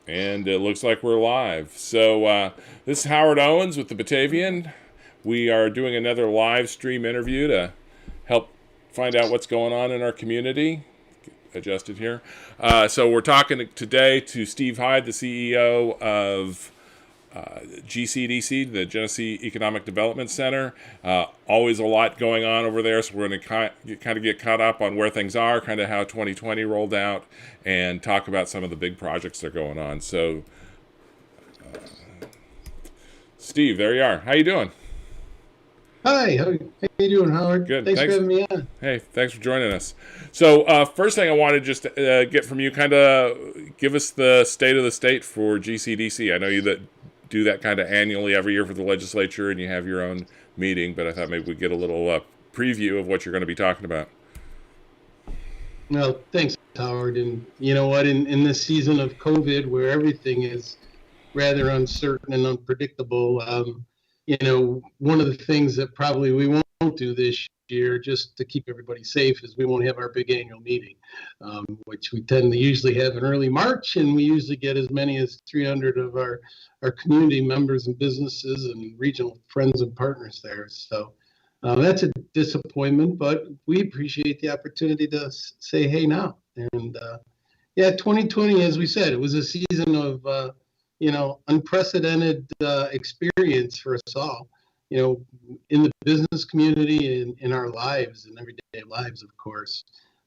And it looks like we're live. So this is Howard Owens with the Batavian. We are doing another live stream interview to help find out what's going on in our community. Adjusted here. So we're talking today to Steve Hyde, the CEO of GCEDC, the Genesee Economic Development Center. Always a lot going on over there, so we're going to kind of get caught up on where things are, kind of how 2020 rolled out, and talk about some of the big projects that are going on. So, Steve, there you are. How you doing? Hi, how you doing, Howard? Good. Thanks for having me on. Hey, thanks for joining us. So, first thing I wanted just to get from you, kind of give us the state of the state for GCDC. I know you that do that kind of annually every year for the legislature, and you have your own meeting, but I thought maybe we'd get a little preview of what you're going to be talking about. No, thanks, Howard. And you know what? In this season of COVID, where everything is rather uncertain and unpredictable, one of the things that probably we won't do this year, just to keep everybody safe, is we won't have our big annual meeting, which we tend to usually have in early March, and we usually get as many as 300 of our community members and businesses and regional friends and partners there. So that's a disappointment, but we appreciate the opportunity to say hey now. And 2020, as we said, it was a season of unprecedented experience for us all, in the business community and in our lives and everyday lives, of course.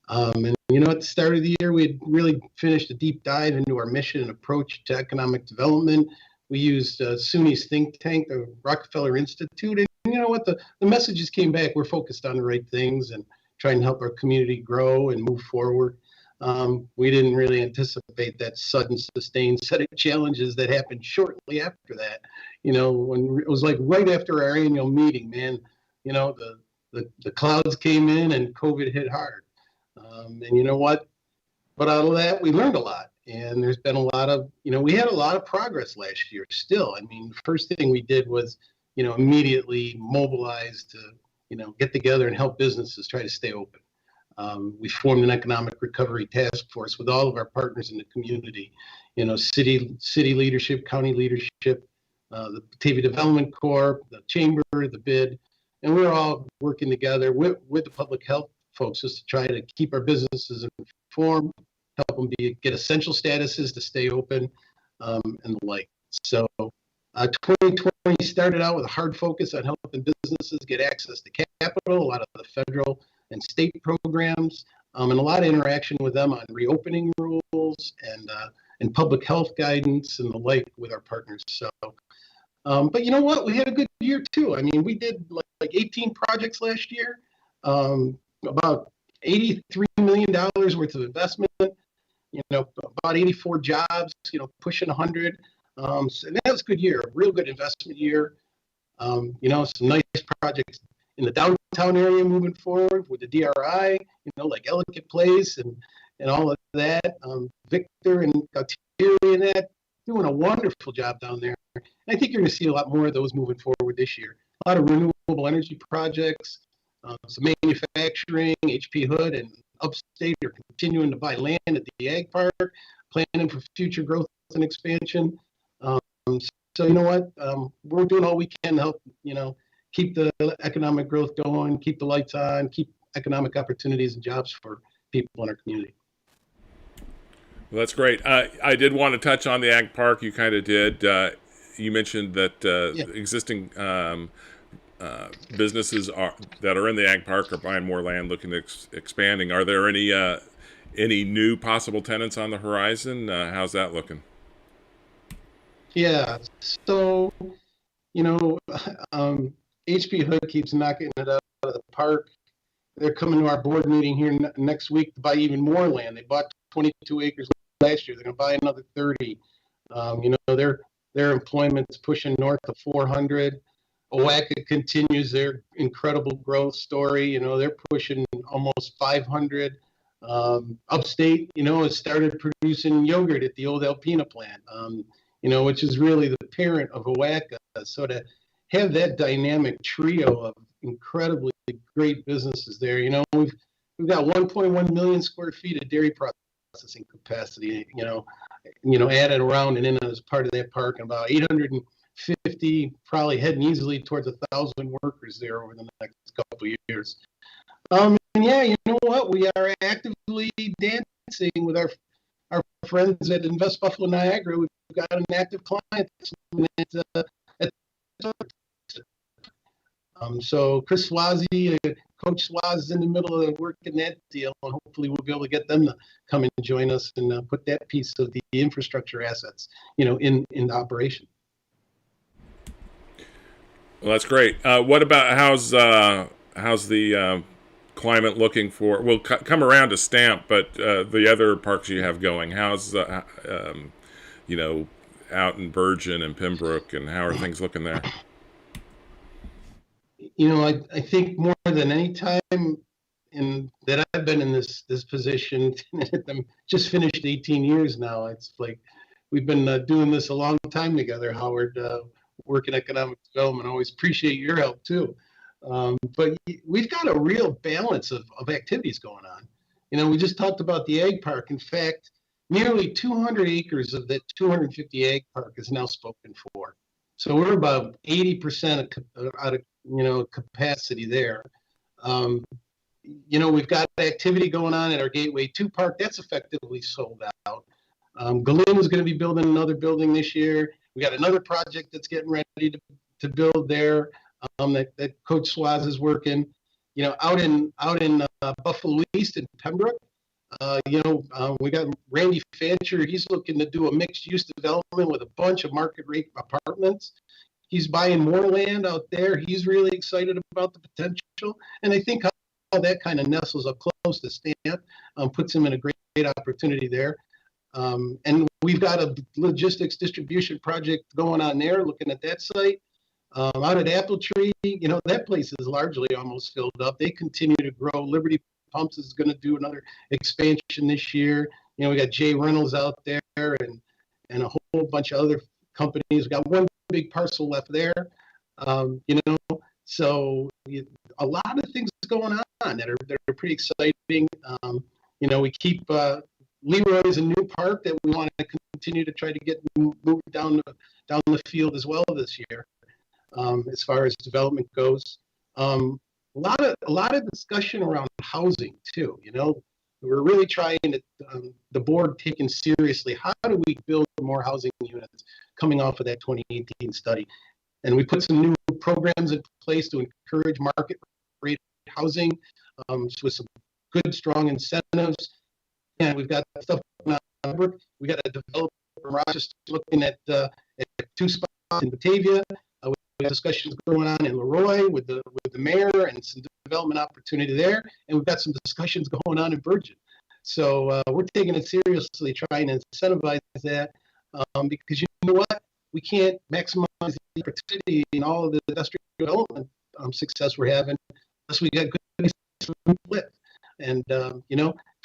And at the start of the year, we had really finished a deep dive into our mission and approach to economic development. We used SUNY's think tank, the Rockefeller Institute, and you know what, the messages came back. We're focused on the right things and trying to help our community grow and move forward. We didn't really anticipate that sudden, sustained set of challenges that happened shortly after that. When it was like right after our annual meeting, man, the clouds came in and COVID hit hard. And you know what? But out of that, we learned a lot. And there's been a lot of, we had a lot of progress last year still. I mean, the first thing we did was, immediately mobilize to, get together and help businesses try to stay open. We formed an economic recovery task force with all of our partners in the community, city leadership, county leadership, the Batavia Development Corp, the chamber, the bid, and we're all working together with the public health folks just to try to keep our businesses informed, help them get essential statuses to stay open, and the like. So 2020 started out with a hard focus on helping businesses get access to capital, a lot of the federal and state programs, and a lot of interaction with them on reopening rules and public health guidance and the like with our partners. So, but you know what? We had a good year too. I mean, we did like 18 projects last year, about $83 million worth of investment, about 84 jobs, pushing 100. So that was a good year, a real good investment year. Some nice projects in the downtown area moving forward with the DRI, like Elliott Place and all of that. Victor and Gautier and that, doing a wonderful job down there. And I think you're going to see a lot more of those moving forward this year. A lot of renewable energy projects, some manufacturing. HP Hood and Upstate are continuing to buy land at the Ag Park, planning for future growth and expansion. So you know what? We're doing all we can to help, keep the economic growth going, keep the lights on, keep economic opportunities and jobs for people in our community. Well, that's great. I did want to touch on the Ag Park. You kind of did. You mentioned that existing businesses that are in the Ag Park are buying more land, looking at expanding. Are there any new possible tenants on the horizon? How's that looking? Yeah, so, HP Hood keeps knocking it out of the park. They're coming to our board meeting here next week to buy even more land. They bought 22 acres last year. They're going to buy another 30. Their employment's pushing north of 400. OACA continues their incredible growth story. They're pushing almost 500. Upstate, has started producing yogurt at the old Alpena plant. Which is really the parent of OACA. So to have that dynamic trio of incredibly great businesses there, we've we've got 1.1 million square feet of dairy processing capacity, added around and in as part of that park, and about 850, probably heading easily towards 1,000 workers there over the next couple of years. And yeah, you know what? We are actively dancing with our friends at Invest Buffalo Niagara. We've got an active client so Chris Swazi, Coach Swaz is in the middle of working that deal, and hopefully we'll be able to get them to come and join us and put that piece of the infrastructure assets, in operation. Well, that's great. What about how's the climate looking for? We'll come around to Stamp, but the other parks you have going, how's out in Bergen and Pembroke, and how are things looking there? I think more than any time that I've been in this position, I'm just finished 18 years now. It's like we've been doing this a long time together, Howard. Work in economic development. I always appreciate your help too. But we've got a real balance of activities going on. We just talked about the Ag Park. In fact, nearly 200 acres of that 250 Ag Park is now spoken for. So we're about 80% out of capacity there. We've got activity going on at our Gateway 2 Park. That's effectively sold out. Galena is going to be building another building this year. We got another project that's getting ready to build there that Coach Swaz is working. Out in Buffalo East and Pembroke, we got Randy Fancher. He's looking to do a mixed-use development with a bunch of market-rate apartments. He's buying more land out there. He's really excited about the potential. And I think how that kind of nestles up close to Stamp puts him in a great opportunity there. And we've got a logistics distribution project going on there, looking at that site. Out at Apple Tree, that place is largely almost filled up. They continue to grow. Liberty Pumps is going to do another expansion this year. We got Jay Reynolds out there and a whole bunch of other companies. We got one big parcel left there. So a lot of things going on that are pretty exciting. We keep Leroy's a new park that we want to continue to try to get moved down the field as well this year. As far as development goes, a lot of discussion around housing too. We're really trying to the board taking seriously how do we build more housing units coming off of that 2018 study, and we put some new programs in place to encourage market rate housing with some good strong incentives. And we've got stuff going on. We got a developer from Rochester looking at 2 spots in Batavia. We have discussions going on in Leroy with the mayor and some development opportunity there. And we've got some discussions going on in Bergen. So we're taking it seriously, trying to incentivize that because you know what? We can't maximize the opportunity in all of the industrial development success we're having unless we got good places to live. And,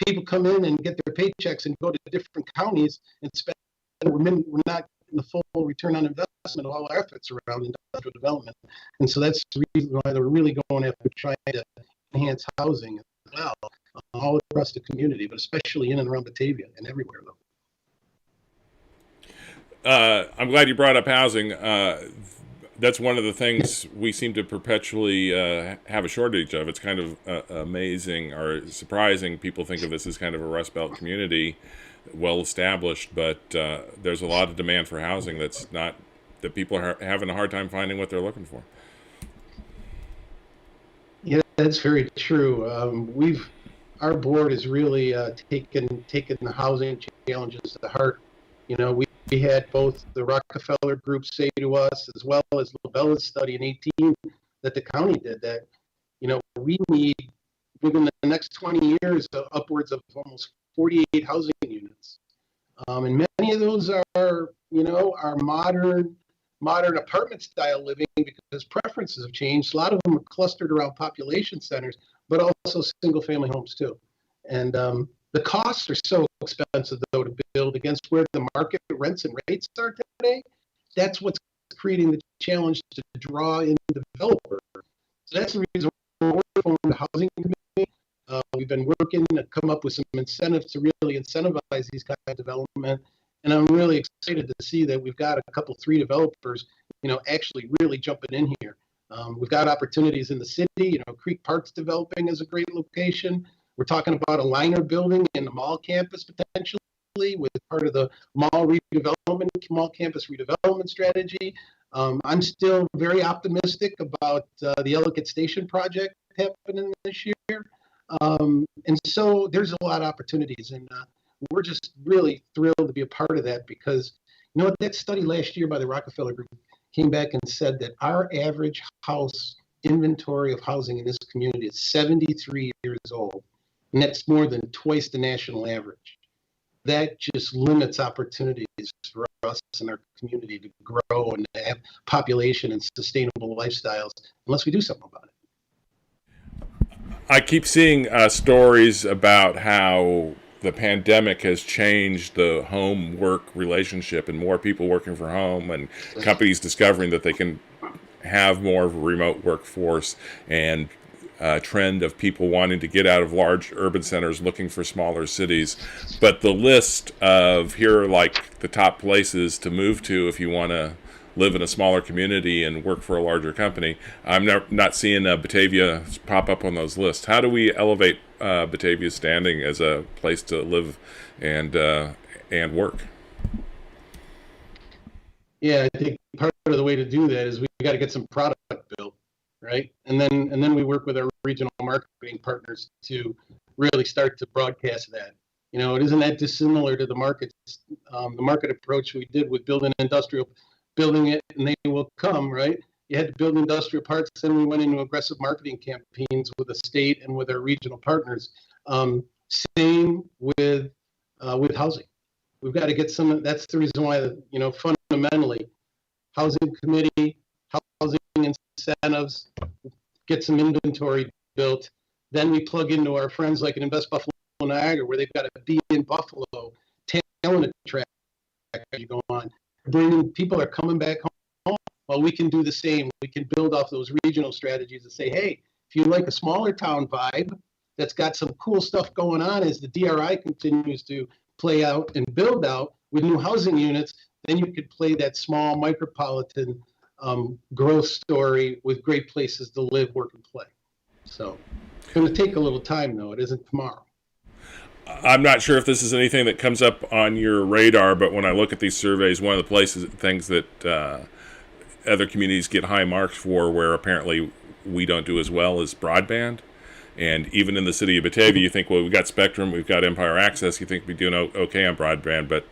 people come in and get their paychecks and go to different counties and spend. We're not getting the full return on investment of all our efforts around industrial development. And so that's the reason why they're really going after trying to enhance housing as well, all across the community, but especially in and around Batavia and everywhere, though. I'm glad you brought up housing. That's one of the things we seem to perpetually have a shortage of. It's kind of amazing or surprising. People think of this as kind of a Rust Belt community, well established, but there's a lot of demand for housing that people are having a hard time finding what they're looking for. Yeah, that's very true. Our board has really taken the housing challenges to heart. We had both the Rockefeller Group say to us, as well as Lobella's study in 18 that the county did, that we need within the next 20 years upwards of almost 48 housing units, and many of those are modern apartment style living because preferences have changed. A lot of them are clustered around population centers, but also single family homes too. And the costs are so expensive, though, to build against where the market rents and rates are today. That's what's creating the challenge to draw in developers. So that's the reason we're forming the housing committee. We've been working to come up with some incentives to really incentivize these kind of development. And I'm really excited to see that we've got three developers, actually really jumping in here. We've got opportunities in the city. Creek Park's developing as a great location. We're talking about a liner building in the mall campus potentially with part of the mall campus redevelopment strategy. I'm still very optimistic about the Elliott Station project happening this year. And so there's a lot of opportunities, and we're just really thrilled to be a part of that because, that study last year by the Rockefeller Group came back and said that our average house inventory of housing in this community is 73 years old, and that's more than twice the national average. That just limits opportunities for us in our community to grow and to have population and sustainable lifestyles unless we do something about it. I keep seeing stories about how the pandemic has changed the home-work relationship and more people working from home and companies discovering that they can have more of a remote workforce and trend of people wanting to get out of large urban centers looking for smaller cities. But the list of here are like the top places to move to if you want to live in a smaller community and work for a larger company, I'm not seeing Batavia pop up on those lists. How do we elevate Batavia's standing as a place to live and work? Yeah, I think part of the way to do that is we got to get some product built, right? And then we work with our regional marketing partners to really start to broadcast that. It isn't that dissimilar to the market approach we did with building it and they will come, right? You had to build industrial parks, then we went into aggressive marketing campaigns with the state and with our regional partners. Same with housing. We've got to get that's the reason why, fundamentally, housing committee, housing incentives, get some inventory built. Then we plug into our friends like an Invest Buffalo Niagara, where they've got to be in Buffalo, talent attraction as you go on. People are coming back home. Well, we can do the same. We can build off those regional strategies and say, hey, if you like a smaller town vibe that's got some cool stuff going on as the DRI continues to play out and build out with new housing units, then you could play that small micropolitan growth story with great places to live, work, and play. So it's going to take a little time, though. It isn't tomorrow. I'm not sure if this is anything that comes up on your radar, but when I look at these surveys, one of the things that other communities get high marks for, where apparently we don't do as well, is broadband. And even in the city of Batavia, you think, well, we've got Spectrum, we've got Empire Access, you think we're doing okay on broadband, but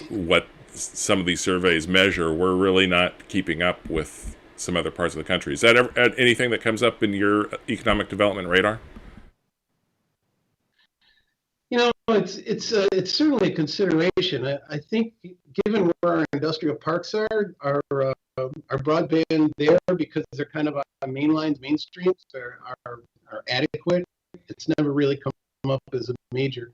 what some of these surveys measure, we're really not keeping up with some other parts of the country. Is that anything that comes up in your economic development radar? It's certainly a consideration. I think given where our industrial parks are, our broadband there, because they're kind of on main lines, main streets, are adequate. It's never really come up as a major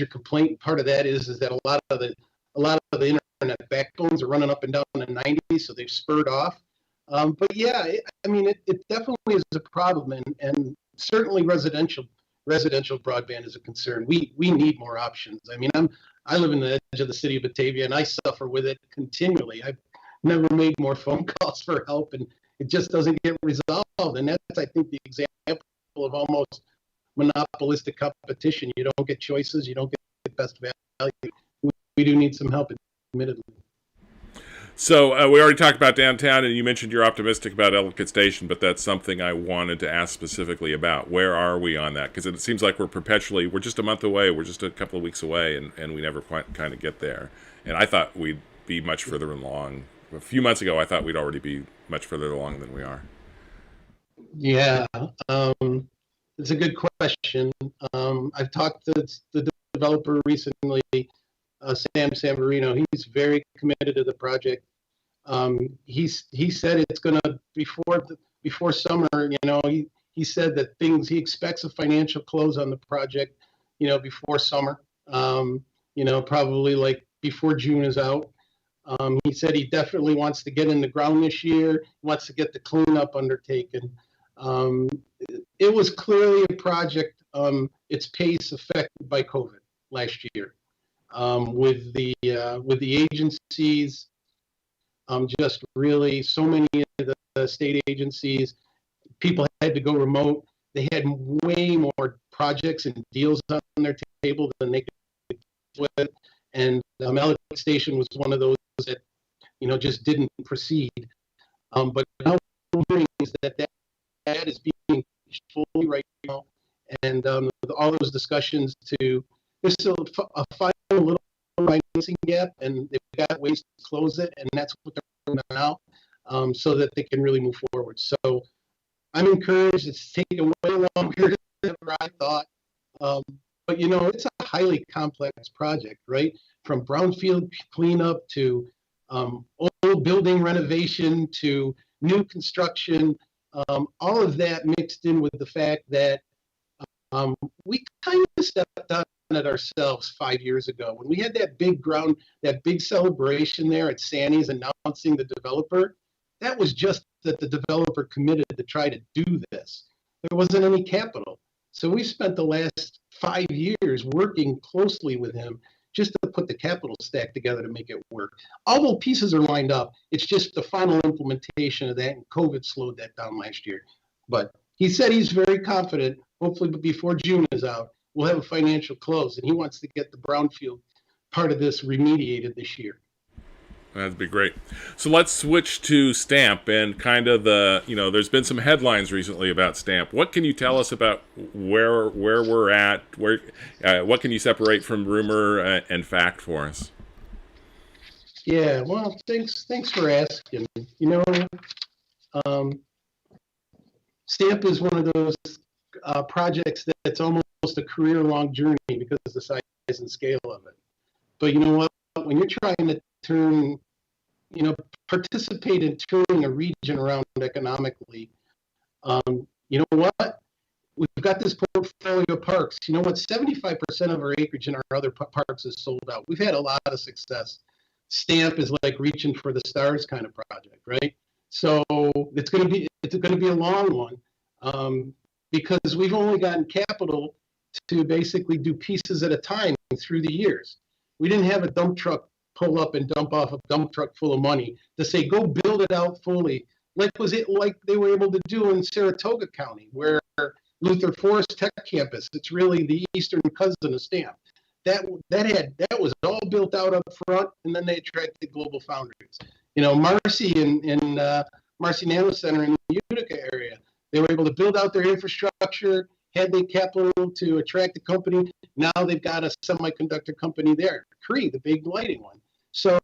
complaint. Part of that is that a lot of the internet backbones are running up and down the 90s, so they've spurred off. But yeah, it definitely is a problem, and certainly residential broadband is a concern. We need more options. I live in the edge of the city of Batavia, and I suffer with it continually. I've never made more phone calls for help, and it just doesn't get resolved. And that's, I think, the example of almost monopolistic competition. You don't get choices. You don't get best value. We do need some help, admittedly. So we already talked about downtown, and you mentioned you're optimistic about Elliott Station, but that's something I wanted to ask specifically about. Where are we on that? Because it seems like we're just a month away. We're just a couple of weeks away, and we never quite kind of get there. And I thought we'd be much further along. A few months ago, I thought we'd already be much further along than we are. Yeah, it's a good question. I've talked to the developer recently, Sam Samverino. He's very committed to the project. He said it's going to before summer. He said that he expects a financial close on the project, before summer. Probably like before June is out. He said he definitely wants to get in the ground this year. Wants to get the cleanup undertaken. Um, it was clearly a project, its pace affected by COVID last year, with the agencies, just really so many of the state agencies, people had to go remote. They had way more projects and deals on their table than they could with, and Elliott Station was one of those that just didn't proceed. But now hearing is that is being fully right now, and all those discussions to there's still a final little financing gap, and they've got ways to close it, and that's what they're doing now, so that they can really move forward. So I'm encouraged. It's taken way longer than I thought, but it's a highly complex project, right? From brownfield cleanup to old building renovation to new construction, all of that mixed in with the fact that we kind of stepped on it ourselves 5 years ago when we had that big celebration there at Sandy's announcing the developer. That was just that the developer committed to try to do this. There wasn't any capital. So we spent the last 5 years working closely with him just to put the capital stack together to make it work. All the pieces are lined up. It's just the final implementation of that, and COVID slowed that down last year. But he said he's very confident, hopefully before June is out, we'll have a financial close, and he wants to get the brownfield part of this remediated this year. That'd be great. So let's switch to STAMP and kind of there's been some headlines recently about STAMP. What can you tell us about where we're at? What can you separate from rumor and fact for us? Yeah, well, thanks for asking. STAMP is one of those projects that's almost a career-long journey because of the size and scale of it. But you know what? When you're trying to participate in turning a region around economically, you know what? We've got this portfolio of parks. You know what? 75% of our acreage in our other parks is sold out. We've had a lot of success. STAMP is like reaching for the stars kind of project, right? So it's going to be a long one, because we've only gotten capital to basically do pieces at a time through the years. We didn't have a dump truck pull up and dump off a dump truck full of money to say, go build it out fully. Like they were able to do in Saratoga County, where Luther Forest Tech Campus, it's really the eastern cousin of STAMP. That was all built out up front, and then they attracted Global Foundries. Marcy and Marcy Nano Center in the Utica area, they were able to build out their infrastructure, had the capital to attract the company. Now they've got a semiconductor company there, Cree, the big lighting one. So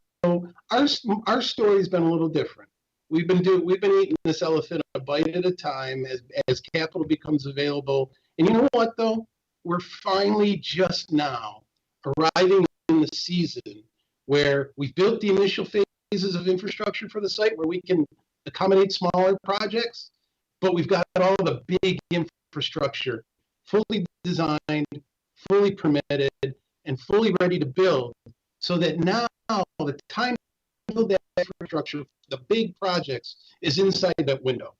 our story's been a little different. We've been eating this elephant a bite at a time as capital becomes available. And you know what though? We're finally just now arriving in the season where we've built the initial phases of infrastructure for the site where we can accommodate smaller projects, but we've got all the big infrastructure fully designed, fully permitted, and fully ready to build, so that now the time to build that infrastructure, the big projects, is inside that window.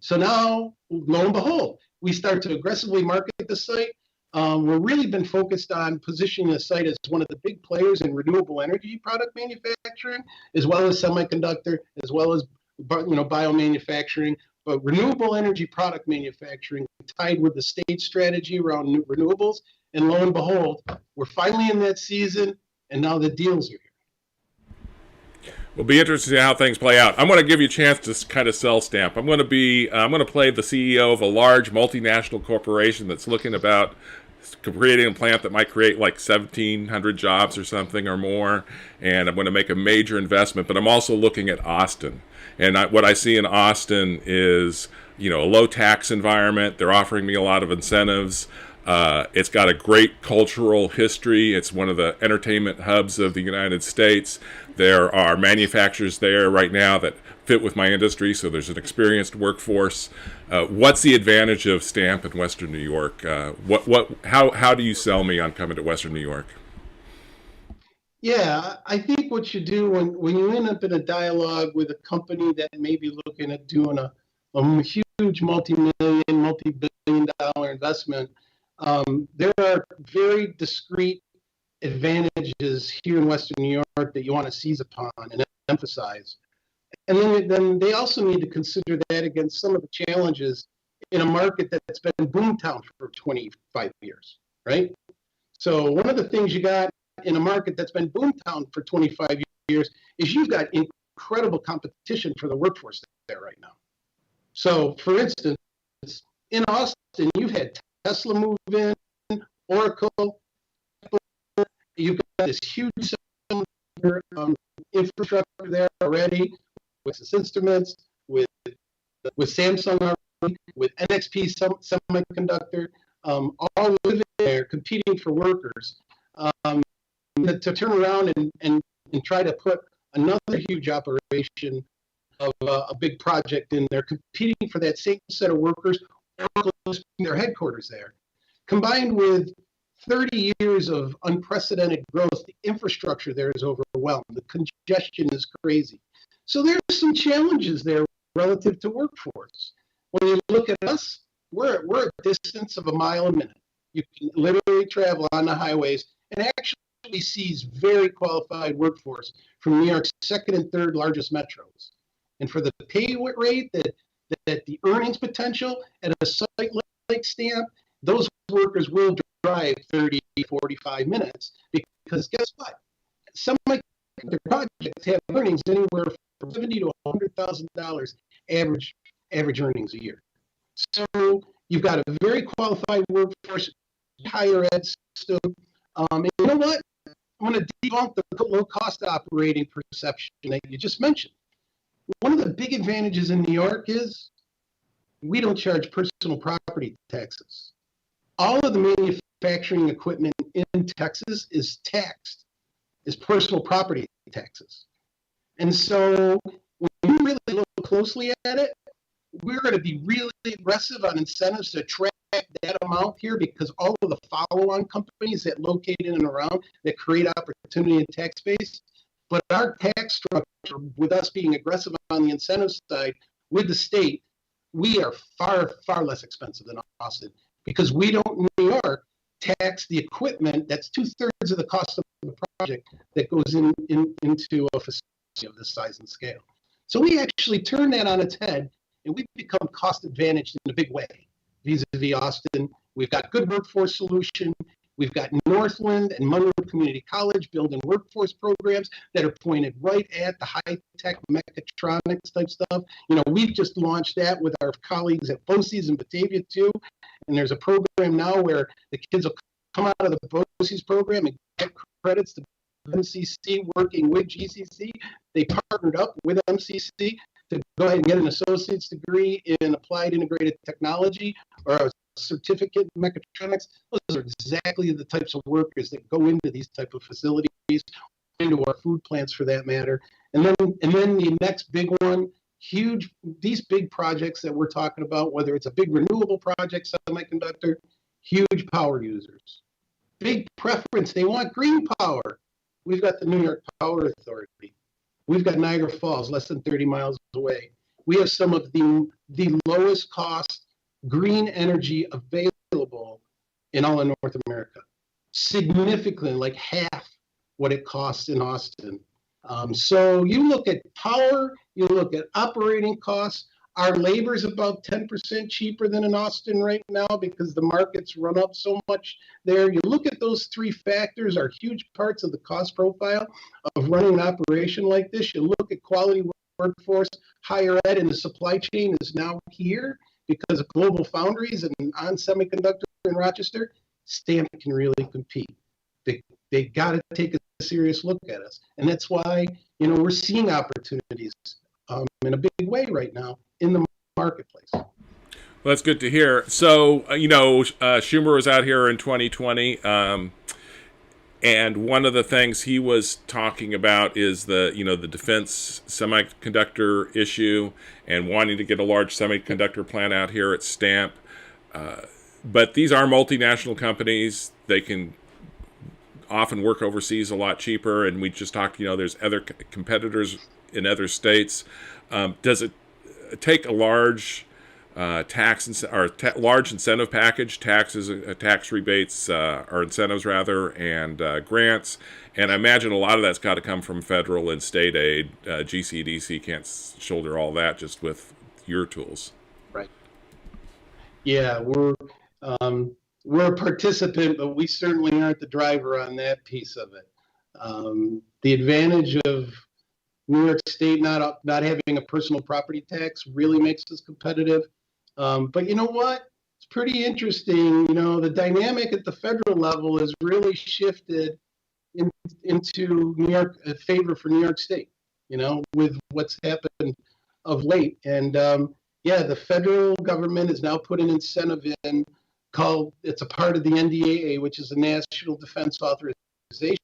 So now, lo and behold, we start to aggressively market the site. We've really been focused on positioning the site as one of the big players in renewable energy product manufacturing, as well as semiconductor, as well as biomanufacturing. But renewable energy product manufacturing tied with the state strategy around new renewables. And lo and behold, we're finally in that season, and now the deals are here. We'll be interested to see how things play out. I'm going to give you a chance to kind of sell STAMP. I'm going to play the CEO of a large multinational corporation that's looking about creating a plant that might create like 1,700 jobs or something or more, and I'm going to make a major investment. But I'm also looking at Austin. And what I see in Austin is, a low tax environment. They're offering me a lot of incentives. It's got a great cultural history. It's one of the entertainment hubs of the United States. There are manufacturers there right now that fit with my industry, so there's an experienced workforce. What's the advantage of STAMP in Western New York? How do you sell me on coming to Western New York? Yeah, I think what you do when you end up in a dialogue with a company that may be looking at doing a huge multi-billion dollar investment. There are very discrete advantages here in Western New York that you want to seize upon and emphasize. And then they also need to consider that against some of the challenges in a market that's been boomtown for 25 years, right? So one of the things you got in a market that's been boomtown for 25 years is you've got incredible competition for the workforce there right now. So, for instance, in Austin, you've had Tesla move in, Oracle, you've got this huge infrastructure there already with Texas Instruments, with Samsung already, with NXP Semiconductor, all living there competing for workers. To turn around and try to put another huge operation of a big project in there, competing for that same set of workers, their headquarters there, combined with 30 years of unprecedented growth, the infrastructure there is overwhelmed. The congestion is crazy. So there's some challenges there relative to workforce. When you look at us, we're a distance of a mile a minute. You can literally travel on the highways and actually seize very qualified workforce from New York's second and third largest metros. And for the pay rate, that the earnings potential at a site like Stamp, those workers will drive 30, 45 minutes because guess what? Some of the projects have earnings anywhere from $70,000 to $100,000 average earnings a year. So you've got a very qualified workforce, higher ed system. And you know what? I'm going to debunk the low-cost operating perception that you just mentioned. One of the big advantages in New York is we don't charge personal property taxes. All of the manufacturing equipment in Texas is taxed as personal property taxes. And so when you really look closely at it, we're going to be really aggressive on incentives to attract that amount here because all of the follow-on companies that locate in and around that create opportunity in tax base. But our tax structure, with us being aggressive on the incentive side with the state, we are far, far less expensive than Austin because we don't, in New York, tax the equipment that's 2/3 of the cost of the project that goes into a facility of this size and scale. So we actually turn that on its head and we've become cost advantaged in a big way vis-a-vis Austin. We've got good workforce solution. We've got Northland and Monroe Community College building workforce programs that are pointed right at the high-tech mechatronics type stuff. You know, we've just launched that with our colleagues at BOCES and Batavia too. And there's a program now where the kids will come out of the BOCES program and get credits to MCC working with GCC. They partnered up with MCC to go ahead and get an associate's degree in applied integrated technology or a certificate in mechatronics. Those are exactly the types of workers that go into these type of facilities, into our food plants for that matter. And then the next big one, these big projects that we're talking about, whether it's a big renewable project, semiconductor, huge power users. Big preference, they want green power. We've got the New York Power Authority. We've got Niagara Falls, less than 30 miles away. We have some of the lowest cost green energy available in all of North America. Significantly, like half what it costs in Austin. So you look at power, you look at operating costs. Our labor is about 10% cheaper than in Austin right now because the market's run up so much there. You look at those three factors are huge parts of the cost profile of running an operation like this. You look at quality workforce, higher ed, and the supply chain is now here because of global foundries and on semiconductor in Rochester. Stamp can really compete. They got to take a serious look at us. And that's why, you know, we're seeing opportunities in a big way right now in the marketplace. Well, that's good to hear. So, you know, Schumer was out here in 2020, and one of the things he was talking about is the defense semiconductor issue and wanting to get a large semiconductor plant out here at Stamp. But these are multinational companies. They can often work overseas a lot cheaper. And we just talked, there's other competitors in other states. Does it take a large large incentive package, taxes, tax rebates, or incentives rather, and grants. And I imagine a lot of that's got to come from federal and state aid. GCEDC can't shoulder all that just with your tools. Right. Yeah, we're a participant, but we certainly aren't the driver on that piece of it. The advantage of New York State not having a personal property tax really makes us competitive. But you know what? It's pretty interesting. You know, the dynamic at the federal level has really shifted into New York, favor for New York State, you know, with what's happened of late. And the federal government has now put an incentive in it's a part of the NDAA, which is the National Defense Authorization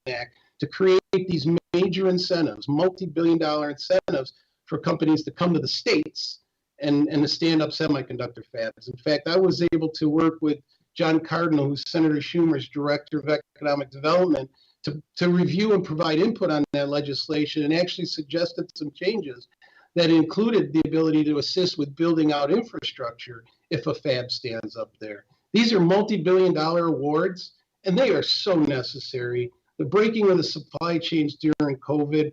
Act, to create these major incentives, multi-billion-dollar incentives for companies to come to the states and to stand up semiconductor fabs. In fact, I was able to work with John Cardinal, who's Senator Schumer's Director of Economic Development, to review and provide input on that legislation, and actually suggested some changes that included the ability to assist with building out infrastructure if a fab stands up there. These are multi-billion-dollar awards, and they are so necessary. The breaking of the supply chains during COVID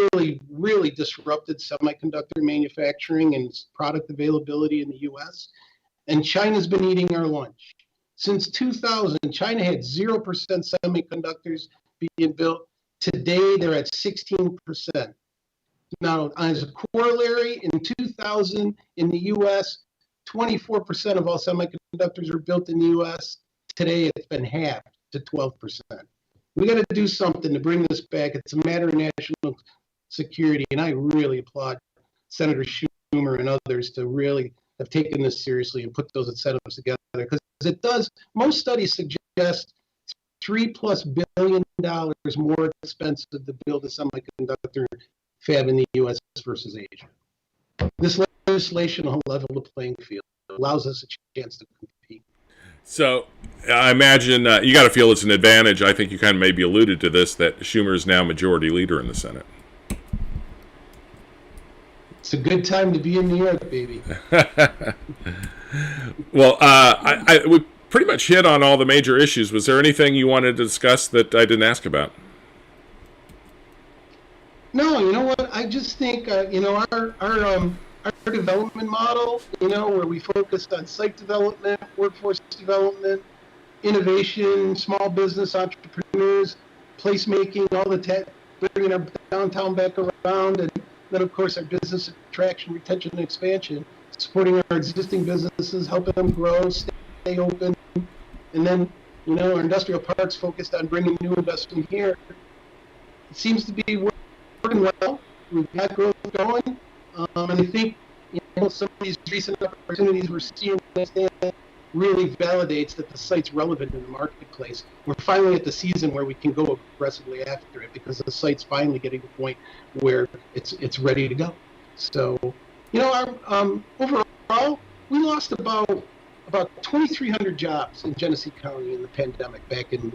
really disrupted semiconductor manufacturing and product availability in the U.S. And China's been eating our lunch. Since 2000, China had 0% semiconductors being built. Today, they're at 16%. Now, as a corollary, in 2000, in the U.S., 24% of all semiconductors were built in the U.S. Today, it's been halved to 12%. We got to do something to bring this back. It's a matter of national security, and I really applaud Senator Schumer and others to really have taken this seriously and put those incentives together, because it does. Most studies suggest $3+ billion more expensive to build a semiconductor fab in the U.S. versus Asia. This legislation will level the playing field. It allows us a chance to compete. So I imagine you got to feel it's an advantage. I think you kind of maybe alluded to this, that Schumer is now majority leader in the Senate. It's a good time to be in New York, baby. Well, we pretty much hit on all the major issues. Was there anything you wanted to discuss that I didn't ask about? No, you know what? I just think our development model, where we focused on site development, workforce development, innovation, small business entrepreneurs, placemaking, all the bringing our downtown back around, and then of course our business attraction, retention, and expansion, supporting our existing businesses, helping them grow, stay open, and then our industrial parks focused on bringing new investment here. It seems to be working well. We've got growth going, and I think some of these recent opportunities we're seeing really validates that the site's relevant in the marketplace. We're finally at the season where we can go aggressively after it, because the site's finally getting to the point where it's ready to go. So, overall, we lost about 2,300 jobs in Genesee County in the pandemic back in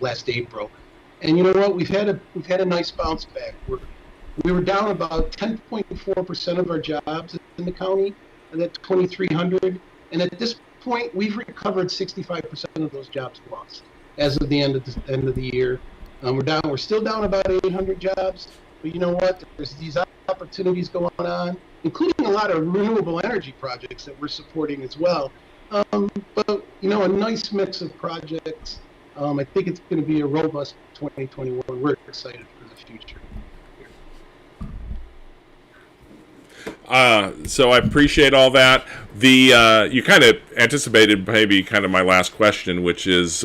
last April. And you know what? We've had a nice bounce back. We were down about 10.4% of our jobs in the county, and that 2,300. And at this point, we've recovered 65% of those jobs lost as of the end of the year. We're still down about 800 jobs, but you know what? There's these opportunities going on, including a lot of renewable energy projects that we're supporting as well. But a nice mix of projects. I think it's going to be a robust 2021. We're excited for the future. So I appreciate all that. You kind of anticipated maybe kind of my last question, which is,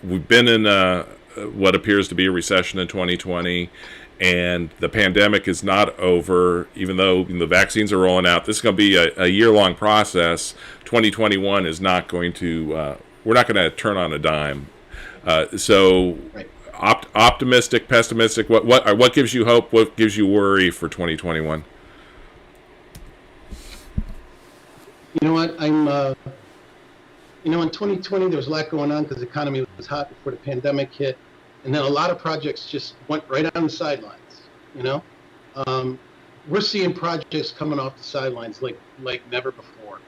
we've been in what appears to be a recession in 2020, and the pandemic is not over, even though the vaccines are rolling out. This is going to be a year-long process. 2021 is not going to, we're not going to turn on a dime. So right. Optimistic, pessimistic, what gives you hope? What gives you worry for 2021? You know what? In 2020, there was a lot going on because the economy was hot before the pandemic hit. And then a lot of projects just went right on the sidelines, we're seeing projects coming off the sidelines like never before.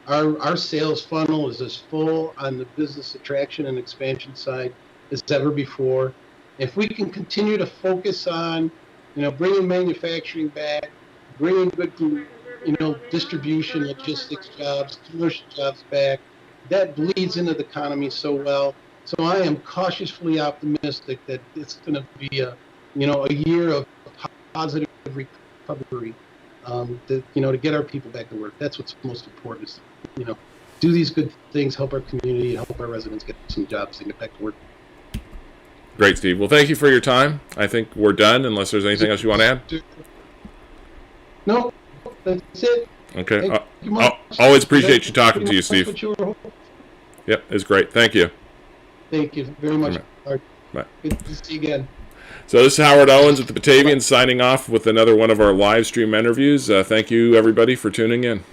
Our sales funnel is as full on the business attraction and expansion side as ever before. If we can continue to focus on, bringing manufacturing back, bringing good, distribution, logistics jobs, commercial jobs back, that bleeds into the economy so well. So I am cautiously optimistic that it's going to be a year of positive recovery, to get our people back to work. That's what's most important is, do these good things, help our community, help our residents get some jobs and get back to work. Great, Steve. Well, thank you for your time. I think we're done unless there's anything else you want to add. No, that's it. Okay. Always appreciate you talking to you, Steve. Yep, it's great. Thank you. Thank you very much. Bye. Good to see you again. So this is Howard Owens with the Batavian signing off with another one of our live stream interviews. Thank you, everybody, for tuning in.